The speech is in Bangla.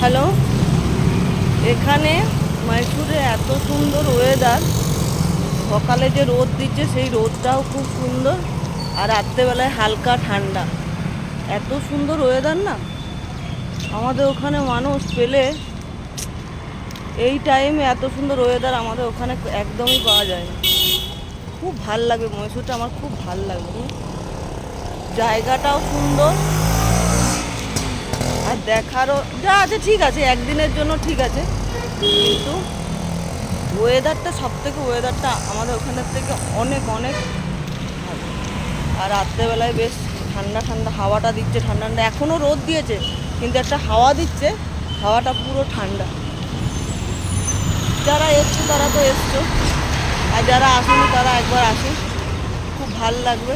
হ্যালো, এখানে মহীশূরে এত সুন্দর ওয়েদার। সকালে যে রোদ দিচ্ছে সেই রোদটাও খুব সুন্দর, আর রাত্রেবেলায় হালকা ঠান্ডা। এত সুন্দর ওয়েদার না, আমাদের ওখানে মানুষ পেলে এই টাইমে এত সুন্দর ওয়েদার আমাদের ওখানে একদমই পাওয়া যায় না। খুব ভাল লাগে মহীশূরটা, আমার খুব ভাল লাগে। জায়গাটাও সুন্দর, আর দেখারও যা আছে ঠিক আছে, একদিনের জন্য ঠিক আছে, কিন্তু ওয়েদারটা ওয়েদারটা আমাদের ওখানের থেকে অনেক অনেক ভালো। আর রাত্রেবেলায় বেশ ঠান্ডা ঠান্ডা হাওয়াটা দিচ্ছে, ঠান্ডা ঠান্ডা। এখনও রোদ দিয়েছে কিন্তু একটা হাওয়া দিচ্ছে, হাওয়াটা পুরো ঠান্ডা। যারা এসছো তারা তো এসছো, আর যারা আসেনি তারা একবার আসুন, খুব ভাল লাগবে।